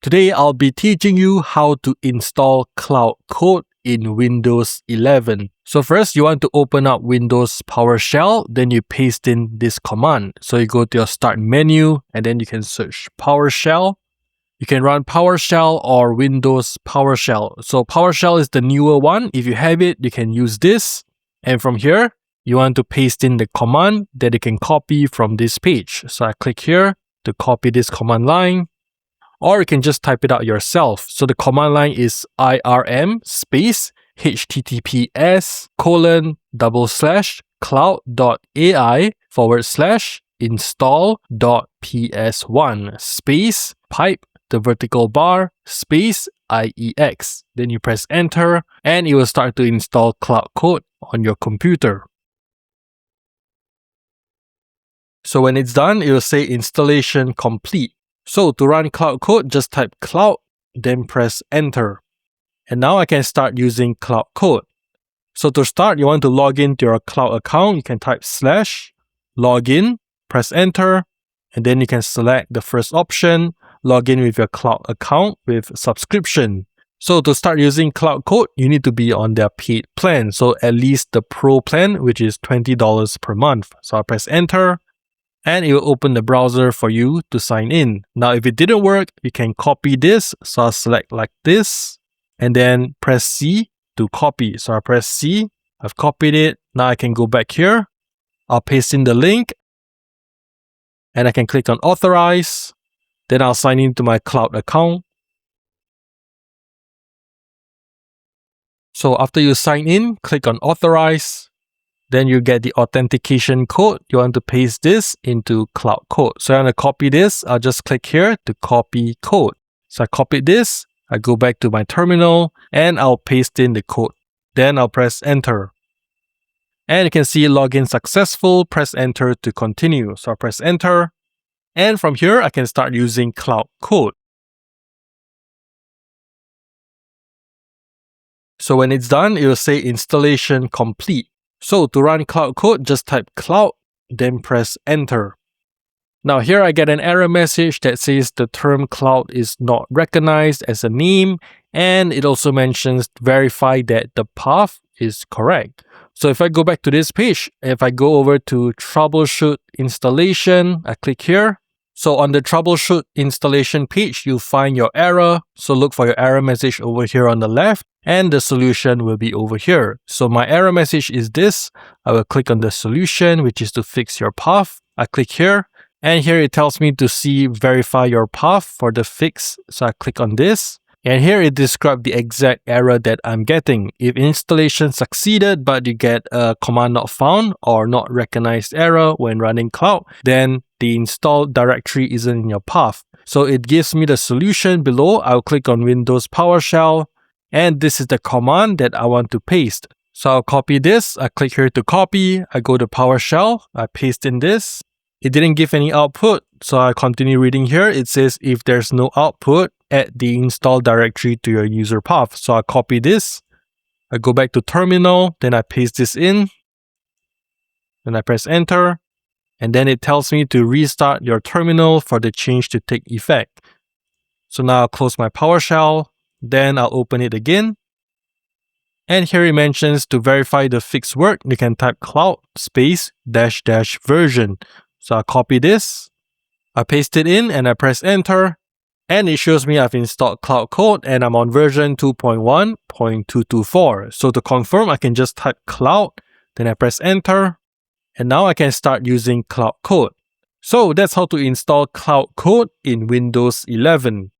Today, I'll be teaching you how to install Claude Code in Windows 11. So first, you want to open up Windows PowerShell, then you paste in this command. So you go to your Start menu, and then you can search PowerShell. You can run PowerShell or Windows PowerShell. So PowerShell is the newer one. If you have it, you can use this. And from here, you want to paste in the command that you can copy from this page. So I click here to copy this command line. Or you can just type it out yourself. So the command line is IRM space https:/cloud.ai/install.ps1 space pipe the vertical bar space IEX. Then you press enter and it will start to install Claude Code on your computer. So when it's done, it will say installation complete. So to run Claude Code, just type Claude, then press enter. And now I can start using Claude Code. So to start, you want to log into your Claude account. You can type /login, press enter, and then you can select the first option, log in with your Claude account with subscription. So to start using Claude Code, you need to be on their paid plan. So at least the Pro plan, which is $20 per month. So I'll press enter. And it will open the browser for you to sign in. Now, if it didn't work, you can copy this. So I'll select like this and then press C to copy. So I press C, I've copied it. Now I can go back here. I'll paste in the link and I can click on authorize. Then I'll sign into my Claude account. So after you sign in, click on authorize. Then you get the authentication code. You want to paste this into Claude Code. So I want to copy this. I'll just click here to copy code. So I copied this. I go back to my terminal and I'll paste in the code. Then I'll press enter. And you can see login successful. Press enter to continue. So I press enter. And from here, I can start using Claude Code. So when it's done, it will say installation complete. So to run Claude Code, just type Claude, then press enter. Now here I get an error message that says the term Claude is not recognized as a name, and it also mentions verify that the path is correct. So if I go back to this page, if I go over to troubleshoot installation, I click here. So on the troubleshoot installation page, you'll find your error. So look for your error message over here on the left. And the solution will be over here. So my error message is this. I will click on the solution, which is to fix your path. I click here, and here it tells me to see verify your path for the fix. So I click on this, and here it describes the exact error that I'm getting. If installation succeeded, but you get a command not found or not recognized error when running Claude, then the installed directory isn't in your path. So it gives me the solution below. I'll click on Windows PowerShell. And this is the command that I want to paste. So I'll copy this. I click here to copy. I go to PowerShell. I paste in this. It didn't give any output. So I continue reading here. It says if there's no output, add the install directory to your user path. So I copy this. I go back to terminal. Then I paste this in. Then I press enter. And then it tells me to restart your terminal for the change to take effect. So now I'll close my PowerShell. Then I'll open it again. And here it mentions to verify the fix work, you can type Claude space -- version. So I'll copy this. I paste it in and I press enter. And it shows me I've installed Claude Code and I'm on version 2.1.224. So to confirm, I can just type Claude, then I press enter. And now I can start using Claude Code. So that's how to install Claude Code in Windows 11.